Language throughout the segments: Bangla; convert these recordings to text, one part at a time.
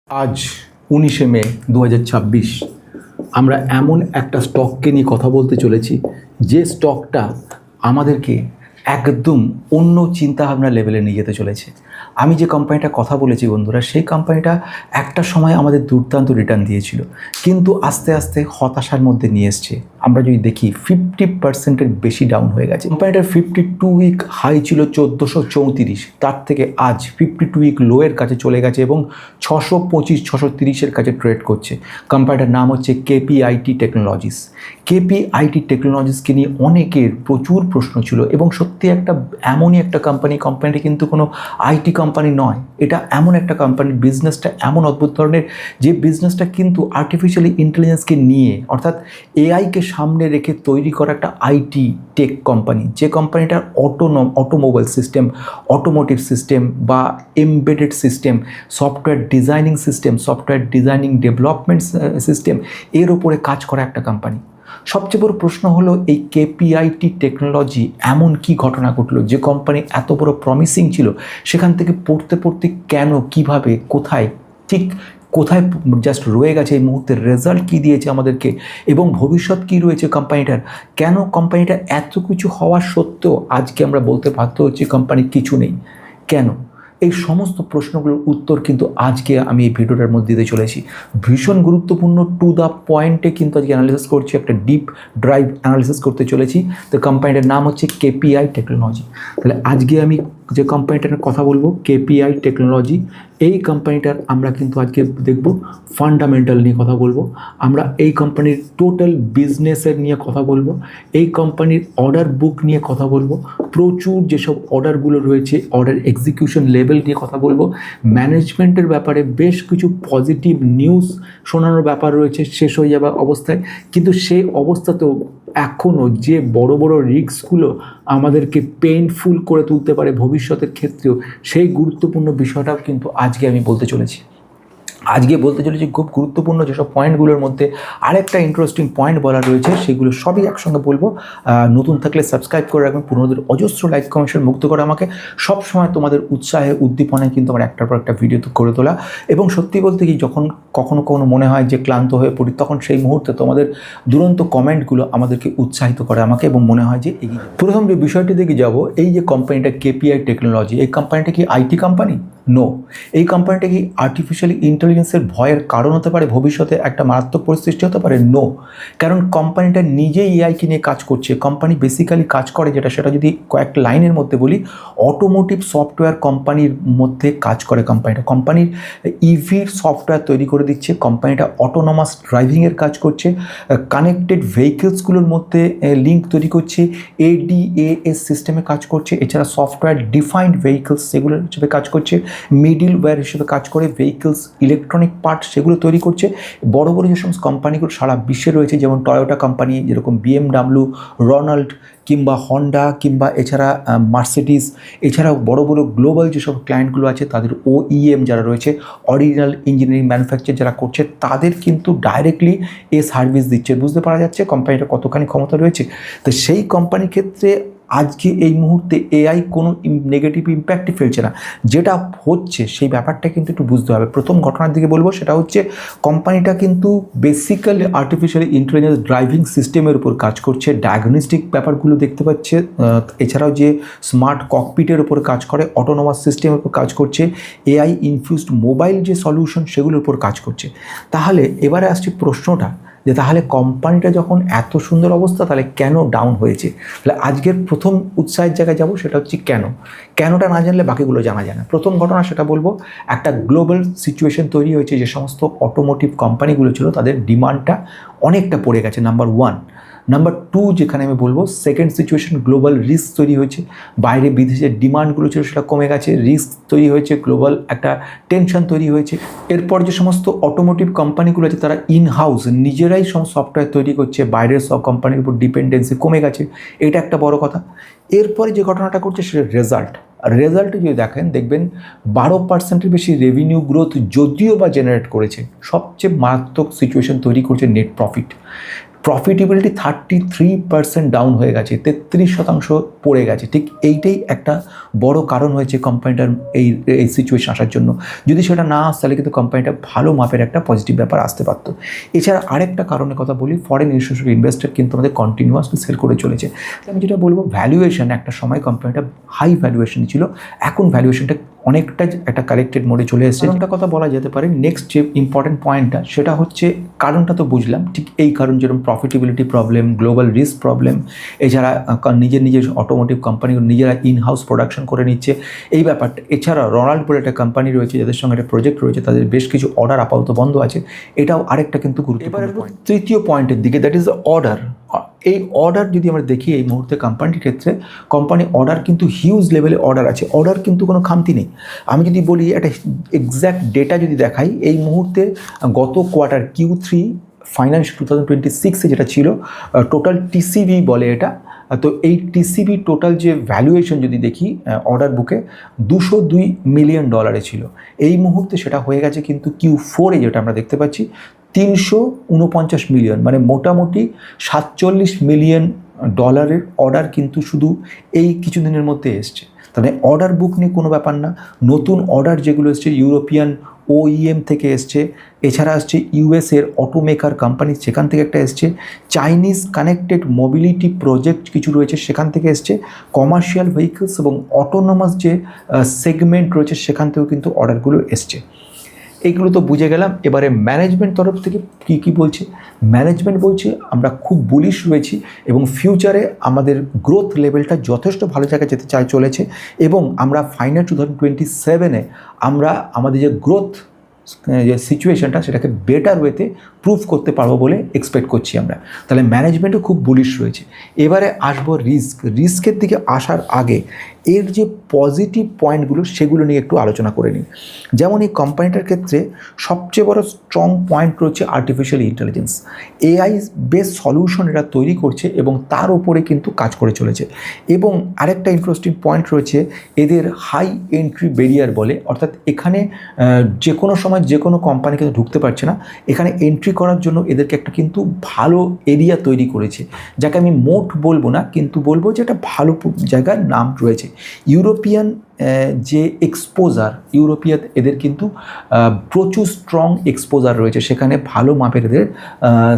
আজ 19শে মে 2026 আমরা এমন একটা স্টককে নিয়ে কথা বলতে চলেছি যে স্টকটা আমাদেরকে একদম অন্য চিন্তাভাবনা লেভেলে নিয়ে যেতে চলেছে। আমি যে কোম্পানিটা কথা বলেছি বন্ধুরা, সেই কোম্পানিটা একটা সময় আমাদের দুর্দান্ত রিটার্ন দিয়েছিল, কিন্তু আস্তে আস্তে হতাশার মধ্যে নিয়ে এসছে। আমরা যদি দেখি 50%-এর বেশি ডাউন হয়ে গেছে। কোম্পানিটার 52 উইক হাই ছিল 1434, তার থেকে আজ 52 উইক লোয়ের কাছে চলে গেছে এবং 625-630-এর কাছে ট্রেড করছে। কোম্পানিটার নাম হচ্ছে কেপিআইটি টেকনোলজিস। কেপিআইটি টেকনোলজিসকে নিয়ে অনেকের প্রচুর প্রশ্ন ছিল এবং সত্যি একটা এমনই একটা কোম্পানিটা কিন্তু কোনো আইটি কোম্পানি নয়, এটা এমন একটা কোম্পানি, বিজনেসটা এমন অদ্ভুত ধরনের যে বিজনেসটা কিন্তু আর্টিফিশিয়াল ইন্টেলিজেন্সকে নিয়ে, অর্থাৎ এআইকে সামনে রেখে তৈরি করা একটা আইটি টেক কোম্পানি। যে কোম্পানিটার অটোমোবাইল সিস্টেম, অটোমোটিভ সিস্টেম বা embedded system, software designing development system, এর ওপরে কাজ করা একটা কোম্পানি। সবচেয়ে বড় প্রশ্ন হলো এই কেপিআইটি টেকনোলজি এমন কি ঘটনা ঘটলো যে কোম্পানি এত বড় প্রমিসিং ছিল, সেখান থেকে পড়তে কেন, কিভাবে, কোথায় জাস্ট রয়ে গেছে এই মুহূর্তে, রেজাল্ট কী দিয়েছে আমাদেরকে এবং ভবিষ্যৎ কী রয়েছে কোম্পানিটার, কেন কোম্পানিটা এত কিছু হওয়ার সত্ত্বেও আজকে আমরা বলতে বাধ্য হচ্ছি কোম্পানির কিছু নেই, কেন? এই সমস্ত প্রশ্নগুলোর উত্তর কিন্তু আজকে আমি এই ভিডিওটার মধ্যে দিতে চলেছি। ভীষণ গুরুত্বপূর্ণ, টু দ্য পয়েন্টে কিন্তু আজকে অ্যানালিসিস করছি, একটা ডিপ ড্রাইভ অ্যানালিসিস করতে চলেছি। তো কোম্পানিটার নাম হচ্ছে কেপিআই টেকনোলজি। তাহলে আজকে আমি যে কোম্পানিটার কথা বলবো, কেপিআই টেকনোলজি, এই কোম্পানিটার আমরা কিন্তু আজকে দেখব ফান্ডামেন্টাল নিয়ে কথা বলবো, আমরা এই কোম্পানির টোটাল বিজনেসের নিয়ে কথা বলবো, এই কোম্পানির অর্ডার বুক নিয়ে কথা বলবো, প্রচুর যেসব অর্ডারগুলো রয়েছে অর্ডার এক্সিকিউশন লেভেল নিয়ে কথা বলবো, ম্যানেজমেন্টের ব্যাপারে বেশ কিছু পজিটিভ নিউজ শোনানোর ব্যাপার রয়েছে শেষ হয়ে যাওয়া অবস্থায়, কিন্তু সেই অবস্থাতেও এখনও যে বড় বড় রিস্কগুলো আমাদেরকে পেইনফুল করে তুলতে পারে ভবিষ্যতের ক্ষেত্রেও, সেই গুরুত্বপূর্ণ বিষয়টাও কিন্তু আজকে আমি বলতে চলেছি। খুব গুরুত্বপূর্ণ যেসব পয়েন্টগুলোর মধ্যে আরেকটা ইন্টারেস্টিং পয়েন্ট বলা রয়েছে, সেগুলো সবই একসঙ্গে বলবো। নতুন থাকলে সাবস্ক্রাইব করে রাখবেন, পুরোনোদের অজস্র লাইক কমেন্ট মুক্ত করে আমাকে সবসময় তোমাদের উৎসাহে উদ্দীপনায় কিন্তু আমার একটার পর একটা ভিডিও করে তোলা। এবং সত্যি বলতে কি, যখন কখনো মনে হয় যে ক্লান্ত হয়ে পড়ি, তখন সেই মুহূর্তে তোমাদের দুরন্ত কমেন্টগুলো আমাদেরকে উৎসাহিত করে আমাকে এবং মনে হয় যে এগিয়ে। প্রথম যে বিষয়টি দিকে যাব, এই যে কোম্পানিটা কেপিআই টেকনোলজি, এই কোম্পানিটা কি আইটি কোম্পানি? নো। এই কোম্পানিটা কি আর্টিফিশিয়াল ইন্টেলিজেন্সের ভয়ের কারণ হতে পারে, ভবিষ্যতে একটা মারাত্মক পরিস্থিতি হতে পারে? নো। কারণ কোম্পানিটা নিজেই এআইকে নিয়ে কাজ করছে। কোম্পানি বেসিক্যালি কাজ করে যেটা, সেটা যদি কয়েক লাইনের মধ্যে বলি, অটোমোটিভ সফটওয়্যার কোম্পানির মধ্যে কাজ করে কোম্পানির ইভির সফটওয়্যার তৈরি করে দিচ্ছে, কোম্পানিটা অটোনমাস ড্রাইভিংয়ের কাজ করছে, কানেক্টেড ভেহিকেলসগুলোর মধ্যে লিঙ্ক তৈরি করছে, এডিএএস সিস্টেমে কাজ করছে, এছাড়া সফটওয়্যার ডিফাইন্ড ভেহিকেলস সেগুলোর হিসেবে কাজ করছে, মিডিলওয়্যার হিসেবে কাজ করে ভেহিকেলস ইলেকট্রনিক পার্ট সেগুলো তৈরি করছে। বড় বড় যে সমস্ত কোম্পানিগুলো সারা বিশ্বে রয়েছে, যেমন টয়োটা কোম্পানি, যেরকম বিএমডাব্লিউ, রনাল্ড, কিংবা হন্ডা, কিংবা এছাড়া মার্সিডিজ, এছাড়াও বড় বড় গ্লোবাল যেসব ক্লায়েন্টগুলো আছে তাদের ওইএম যারা রয়েছে, অরিজিনাল ইঞ্জিনিয়ারিং ম্যানুফ্যাকচার যারা করছে, তাদের কিন্তু ডাইরেক্টলি এ সার্ভিস দিচ্ছে। বুঝতে পারা যাচ্ছে কোম্পানিটা কতখানি ক্ষমতা রয়েছে। তো সেই কোম্পানির ক্ষেত্রে আজকে এই মুহূর্তে এআই কোনো নেগেটিভ ইম্প্যাক্টই ফেলছে না। যেটা হচ্ছে সেই ব্যাপারটা কিন্তু একটু বুঝতে হবে। প্রথম ঘটনার দিকে বলবো, সেটা হচ্ছে কোম্পানিটা কিন্তু বেসিক্যালি আর্টিফিশিয়াল ইন্টেলিজেন্স ড্রাইভিং সিস্টেমের উপর কাজ করছে, ডায়াগনস্টিক ব্যাপারগুলো দেখতে পাচ্ছে, এছাড়াও যে স্মার্ট ককপিটের উপর কাজ করে, অটোনোমাস সিস্টেমের উপর কাজ করছে, এআই ইনফিউজড মোবাইল যে সলিউশন সেগুলোর উপর কাজ করছে। তাহলে এবারে আসছে প্রশ্নটা যে তাহলে কোম্পানিটা যখন এত সুন্দর অবস্থা, তাহলে কেন ডাউন হয়েছে? তাহলে আজকের প্রথম উৎসাহের জায়গায় যাব, সেটা হচ্ছে কেনটা না জানলে বাকিগুলো জানা যায় না। প্রথম ঘটনা সেটা বলবো, একটা গ্লোবাল সিচুয়েশন তৈরি হয়েছে, যে সমস্ত অটোমোটিভ কোম্পানিগুলো ছিল তাদের ডিমান্ডটা অনেকটা পড়ে গেছে, নাম্বার 1। নাম্বার 2, যেখানে আমি বলবো সেকেন্ড সিচুয়েশন, গ্লোবাল রিস্ক তৈরি হয়েছে, বাইরে বিদেশের ডিমান্ডগুলো ছিল সেটা কমে গেছে, রিস্ক তৈরি হয়েছে, গ্লোবাল একটা টেনশন তৈরি হয়েছে। এরপর যে সমস্ত অটোমোটিভ কোম্পানিগুলো আছে তারা ইনহাউস নিজেরাই সব সফটওয়্যার তৈরি করছে, বাইরের সব কোম্পানির উপর ডিপেন্ডেন্সি কমে গেছে, এটা একটা বড় কথা। এরপরে যে ঘটনাটা করছে সেটা রেজাল্টে যদি দেখবেন 12%-এর বেশি রেভিনিউ গ্রোথ যদিও বা জেনারেট করেছে, সবচেয়ে মারাত্মক সিচুয়েশন তৈরি করছে নেট প্রফিট। প্রফিটেবিলিটি 33% ডাউন হয়ে গেছে, 33% পড়ে গেছে। ঠিক এইটাই একটা বড় কারণ হয়েছে কোম্পানিটার এই সিচুয়েশন আসার জন্য। যদি সেটা না আসে তাহলে কিন্তু কোম্পানিটা ভালো মাপের একটা পজিটিভ ব্যাপার আসতে পারতো। এছাড়া আরেকটা কারণের কথা বলি, ফরেন ইনস্টিটিউশনাল ইনভেস্টর কিন্তু আমাদের কন্টিনিউয়াসলি সেল করে চলেছে। আমি যেটা বলবো, ভ্যালুয়েশন একটা সময় কোম্পানিটা হাই ভ্যালুয়েশন ছিল, এখন ভ্যালুয়েশনটা অনেকটা একটা কারেক্টেড মোডে চলে এসেছে। কারণটা কথা বলা যেতে পারে। নেক্সট যে ইম্পর্টেন্ট পয়েন্টটা সেটা হচ্ছে, কারণটা তো বুঝলাম, ঠিক এই কারণ যেরকম profitability problem, global risk problem, এছাড়া নিজের অটোমোটিভ কোম্পানিগুলো নিজেরা ইন হাউস প্রোডাকশন করে নিচ্ছে এই ব্যাপারটা। এছাড়া রোনাল্ড বলে একটা কোম্পানি রয়েছে যাদের সঙ্গে একটা প্রজেক্ট রয়েছে, তাদের বেশ কিছু অর্ডার আপাতত বন্ধ আছে, এটাও আরেকটা কিন্তু গুরুত্বপূর্ণ পয়েন্ট। তৃতীয় পয়েন্টের দিকে, দ্যাট ইজ দ্য অর্ডার। এই অর্ডার যদি আমরা দেখি এই মুহূর্তে কোম্পানির ক্ষেত্রে, কোম্পানি অর্ডার কিন্তু হিউজ লেভেলে অর্ডার আছে, অর্ডার কিন্তু কোনো খামতি নেই। আমি যদি বলি একটা এক্স্যাক্ট ডেটা যদি দেখাই, এই মুহূর্তে গত কোয়ার্টার Q3 ফাইন্যান্সিয়াল 2026-এ যেটা ছিল, টোটাল টিসিভি বলে এটা, তো এই টিসিবি টোটাল যে ভ্যালুয়েশন যদি দেখি অর্ডার বুকে $202 মিলিয়ন ছিল। এই মুহূর্তে সেটা হয়ে গেছে কিন্তু Q4-এ যেটা আমরা দেখতে পাচ্ছি 349 মিলিয়ন, মানে মোটামুটি $47 মিলিয়ন অর্ডার কিন্তু শুধু এই কিছুদিনের মধ্যে এসছে। তাহলে অর্ডার বুক নিয়ে কোনো ব্যাপার না। নতুন অর্ডার যেগুলো এসছে ইউরোপিয়ান OEM থেকে এসছে, এছাড়া আসছে ইউএসের অটোমেকার কোম্পানি, সেখান থেকে একটা এসছে, চাইনিজ কানেক্টেড মোবিলিটি প্রজেক্ট কিছু রয়েছে সেখান থেকে এসছে, কমার্শিয়াল ভেহিকলস এবং অটোনোমাস যে সেগমেন্ট রয়েছে সেখান থেকেও কিন্তু অর্ডারগুলো এসছে। এইগুলো তো বুঝে গেলাম। এবারে ম্যানেজমেন্ট তরফ থেকে কী বলছে? ম্যানেজমেন্ট বলছে আমরা খুব বুলিশ রয়েছি এবং ফিউচারে আমাদের গ্রোথ লেভেলটা যথেষ্ট ভালো জায়গায় যেতে চলেছে এবং আমরা ফাইন্যান্সিয়াল 2027-এ আমরা আমাদের যে গ্রোথ যে সিচুয়েশনটা সেটাকে বেটার ওয়েতে প্রুভ করতে পারবো বলে এক্সপেক্ট করছি আমরা। তাহলে ম্যানেজমেন্টও খুব বুলিশ রয়েছে। এবারে আসবো রিস্কের দিকে আসার আগে এর যে পজিটিভ পয়েন্টগুলো সেগুলো নিয়ে একটু আলোচনা করে নিই। যেমন এই কোম্পানিটার ক্ষেত্রে সবচেয়ে বড় স্ট্রং পয়েন্ট রয়েছে artificial intelligence. AI base solution এরা তৈরি করছে এবং তার উপরে কিন্তু কাজ করে চলেছে। এবং আরেকটা ইন্টারেস্টিং পয়েন্ট রয়েছে, এদের হাই এন্ট্রি ব্যারিয়ার বলে, অর্থাৎ এখানে যে কোনো সময় যে কোনো কোম্পানি কিন্তু ঢুকতে পারছে না, এখানে এন্ট্রি করার জন্য এদেরকে একটা কিন্তু ভালো এরিয়া তৈরি করেছে, যাকে আমি মোট বলবো না, কিন্তু বলবো যে একটা ভালো জায়গার নাম রয়েছে। ইউরোপিয়ান যে এক্সপোজার, এদের কিন্তু প্রচুর স্ট্রং এক্সপোজার রয়েছে, সেখানে ভালো মাপের এদের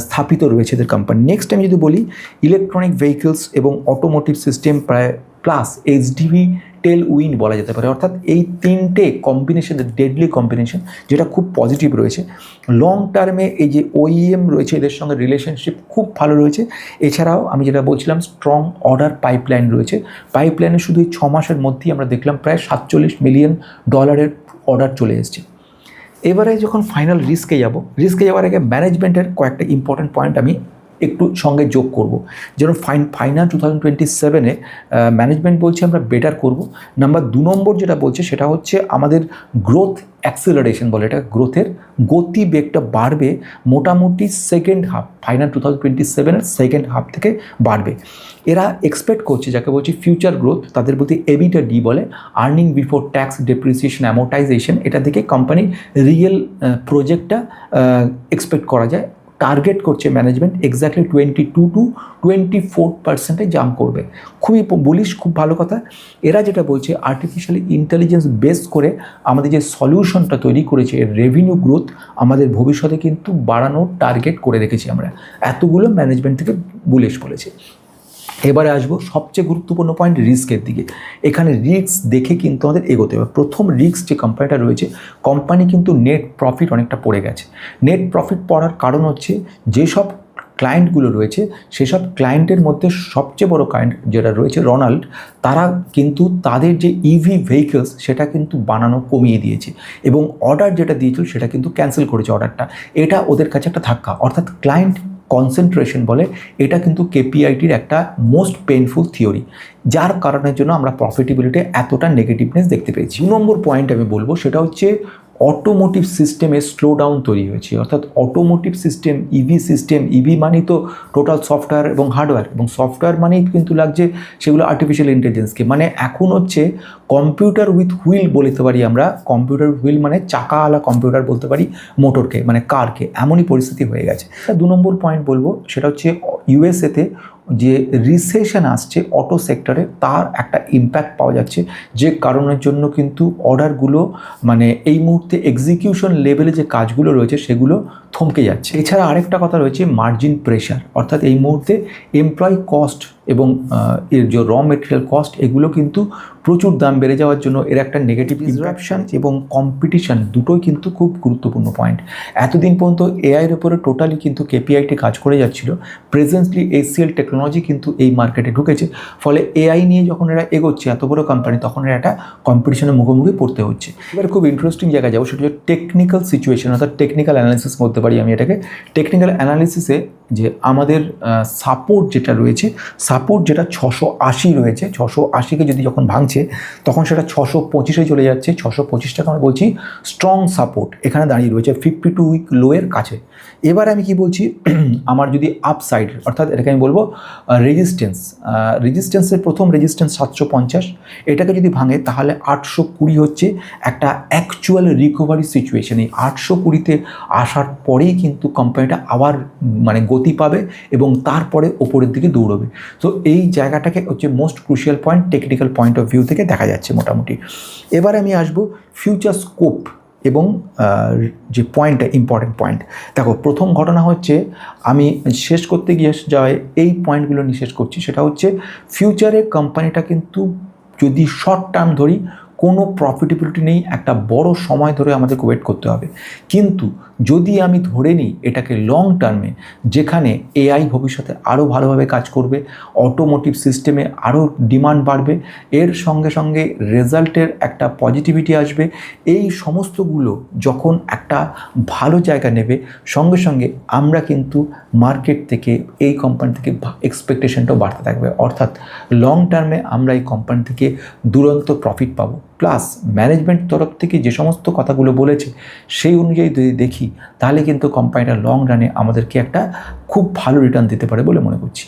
স্থাপিত রয়েছে এদের কোম্পানি। নেক্সট আমি যদি বলি, ইলেকট্রনিক ভেহিকলস এবং অটোমোটিভ সিস্টেম প্রায় প্লাস HDV টেল উইন বলা যেতে পারে, অর্থাৎ এই তিনটে কম্বিনেশন, ডেডলি কম্বিনেশন, যেটা খুব পজিটিভ রয়েছে। লং টার্মে এই যে OEM রয়েছে এদের সঙ্গে রিলেশনশিপ খুব ভালো রয়েছে। এছাড়াও আমি যেটা বলছিলাম, স্ট্রং অর্ডার পাইপলাইন রয়েছে। পাইপলাইনে শুধু এই 6 মাসের মধ্যেই আমরা দেখলাম প্রায় $47 মিলিয়ন অর্ডার চলে এসেছে। এবারে যখন ফাইনাল রিস্কে যাওয়ার আগে ম্যানেজমেন্টের কয়েকটা ইম্পর্টেন্ট পয়েন্ট আমি একটু সঙ্গে যোগ করব। যেমন ফাইনান্স 2027-এ ম্যানেজমেন্ট বলছে আমরা বেটার করব। নাম্বার 2 যেটা বলছে সেটা হচ্ছে আমাদের গ্রোথ অ্যাক্সিলারেশন বলে, এটা গ্রোথের গতি বেগটা বাড়বে মোটামুটি সেকেন্ড হাফ, ফাইনান্স 2027-এর সেকেন্ড হাফ থেকে বাড়বে। এরা এক্সপেক্ট করছে, যাকে বলছি ফিউচার গ্রোথ, তাদের প্রতি EBITDA বলে, earning before tax depreciation amortisation, এটা থেকে কোম্পানির রিয়েল প্রজেক্টটা এক্সপেক্ট করা যায়। টার্গেট করছে ম্যানেজমেন্ট এক্স্যাক্টলি 22 to 24% জাম্প করবে। খুবই বুলিশ, খুব ভালো কথা। এরা যেটা বলছে আর্টিফিশিয়াল ইন্টেলিজেন্স বেস করে আমাদের যে সলিউশনটা তৈরি করেছে, এর রেভিনিউ গ্রোথ আমাদের ভবিষ্যতে কিন্তু বাড়ানোর টার্গেট করে রেখেছি আমরা। এতগুলো ম্যানেজমেন্ট থেকে বুলিশ বলেছে। এবারে আসবো সবচেয়ে গুরুত্বপূর্ণ পয়েন্ট, রিস্কের দিকে। এখানে রিস্ক দেখে কিন্তু আমাদের এগোতে হবে। প্রথম রিস্ক যে কোম্পানিটা রয়েছে, কোম্পানি কিন্তু নেট প্রফিট অনেকটা পড়ে গেছে। নেট প্রফিট পড়ার কারণ হচ্ছে যেসব ক্লায়েন্টগুলো রয়েছে সেসব ক্লায়েন্টের মধ্যে সবচেয়ে বড় ক্লায়েন্ট যেটা রয়েছে রোনাল্ড, তারা কিন্তু তাদের যে EV ভেহিকলস সেটা কিন্তু বানানো কমিয়ে দিয়েছে এবং অর্ডার যেটা দিয়েছিল সেটা কিন্তু ক্যান্সেল করেছে অর্ডারটা। এটা ওদের কাছে একটা ধাক্কা, অর্থাৎ ক্লায়েন্ট কনসেন্ট্রেশন বলে, এটা কিন্তু KPIটির একটা মোস্ট পেইনফুল থিওরি, যার কারণের জন্য আমরা প্রফিটেবিলিটি এতটা নেগেটিভনেস দেখতে পেয়েছি। 2 নম্বর পয়েন্ট আমি বলবো সেটা হচ্ছে অটোমোটিভ সিস্টেমে স্লো ডাউন তৈরি হয়েছে। অর্থাৎ অটোমোটিভ সিস্টেম, ইভি মানেই তো টোটাল সফটওয়্যার এবং হার্ডওয়্যার, এবং সফটওয়্যার মানেই কিন্তু লাগছে সেগুলো আর্টিফিশিয়াল ইন্টেলিজেন্সকে। মানে এখন হচ্ছে কম্পিউটার উইথ হুইল বলতে পারি আমরা। কম্পিউটার হুইল মানে চাকাওয়ালা কম্পিউটার বলতে পারি মোটরকে, মানে কারকে। এমনই পরিস্থিতি হয়ে গেছে। 2 নম্বর পয়েন্ট বলবো, সেটা হচ্ছে ইউএসএতে যে রিসেশন আসছে অটো সেক্টরে, তার একটা ইম্প্যাক্ট পাওয়া যাচ্ছে, যে কারণের জন্য কিন্তু অর্ডারগুলো মানে এই মুহূর্তে এক্সিকিউশন লেভেলে যে কাজগুলো রয়েছে সেগুলো থমকে যাচ্ছে। এছাড়া আরেকটা কথা রয়েছে মার্জিন প্রেশার। অর্থাৎ এই মুহূর্তে এমপ্লয়ি কস্ট এবং এর যে র মেটেরিয়াল কস্ট, এগুলো কিন্তু প্রচুর দাম বেড়ে যাওয়ার জন্য এর একটা নেগেটিভ ডিসরাপশন এবং কম্পিটিশন দুটোই কিন্তু খুব গুরুত্বপূর্ণ পয়েন্ট। এতদিন পর্যন্ত এআইয়ের উপরে টোটালি কিন্তু কেপিআইটি কাজ করে যাচ্ছিল। প্রেজেন্টলি HCL টেকনোলজি কিন্তু এই মার্কেটে ঢুকেছে। ফলে এআই নিয়ে যখন এরা এগোচ্ছে এত বড় কোম্পানি, তখন এরা একটা কম্পিটিশনের মুখোমুখি পড়তে হচ্ছে। এবার খুব ইন্টারেস্টিং জায়গায় যাবো, সেটা হচ্ছে টেকনিক্যাল সিচুয়েশন, অর্থাৎ টেকনিক্যাল অ্যানালিসিস বলতে পারি আমি এটাকে। টেকনিক্যাল অ্যানালিসিসে যে আমাদের সাপোর্ট যেটা রয়েছে, সাপোর্ট যেটা 680 রয়েছে, 680কে যদি যখন ভাঙছে তখন সেটা 625-এ চলে যাচ্ছে। 625টাকে আমরা বলছি স্ট্রং সাপোর্ট, এখানে দাঁড়িয়ে রয়েছে 52 উইক লোয়ের কাছে। এবার আমি কি বলছি, আমার যদি আপসাইড, অর্থাৎ এটাকে আমি বলবো রেজিস্ট্যান্সের প্রথম রেজিস্ট্যান্স 750, এটাকে যদি ভাঙে তাহলে 820 হচ্ছে একটা অ্যাকচুয়াল রিকভারি সিচুয়েশন। এই 820-তে আসার পরেই কিন্তু কোম্পানিটা আবার মানে গতি পাবে এবং তারপরে ওপরের দিকে দৌড়বে। তো এই জায়গাটাকে হচ্ছে most crucial point technical point of view থেকে দেখা যাচ্ছে মোটামুটি। এবার আমি আসবো ফিউচার স্কোপ এবং যে পয়েন্টটা ইম্পর্টেন্ট পয়েন্ট। দেখো, প্রথম ঘটনা হচ্ছে, আমি শেষ করতে গিয়ে যাই এই পয়েন্টগুলো নিয়ে শেষ করছি। সেটা হচ্ছে ফিউচারে কোম্পানিটা কিন্তু যদি শর্ট টার্ম ধরি কোনো প্রফিটেবিলিটি নেই, একটা বড় সময় ধরে আমাদেরকে ওয়েট করতে হবে। কিন্তু যদি আমি ধরে নিই এটাকে লং টার্মে, যেখানে এআই ভবিষ্যতে আরও ভালোভাবে কাজ করবে, অটোমোটিভ সিস্টেমে আরও ডিমান্ড বাড়বে, এর সঙ্গে সঙ্গে রেজাল্টের একটা পজিটিভিটি আসবে, এই সমস্তগুলো যখন একটা ভালো জায়গা নেবে, সঙ্গে সঙ্গে আমরা কিন্তু মার্কেট থেকে এই কোম্পানি থেকে এক্সপেকটেশনটাও বাড়তে থাকবে। অর্থাৎ লং টার্মে আমরা এই কোম্পানি থেকে দুরন্ত প্রফিট পাবো। প্লাস ম্যানেজমেন্ট তরফ থেকে যে সমস্ত কথাগুলো বলেছে সেই অনুযায়ী যদি দেখি, তাহলে কিন্তু কোম্পানিটা লং রানে আমাদেরকে একটা খুব ভালো রিটার্ন দিতে পারে বলে মনে করছি।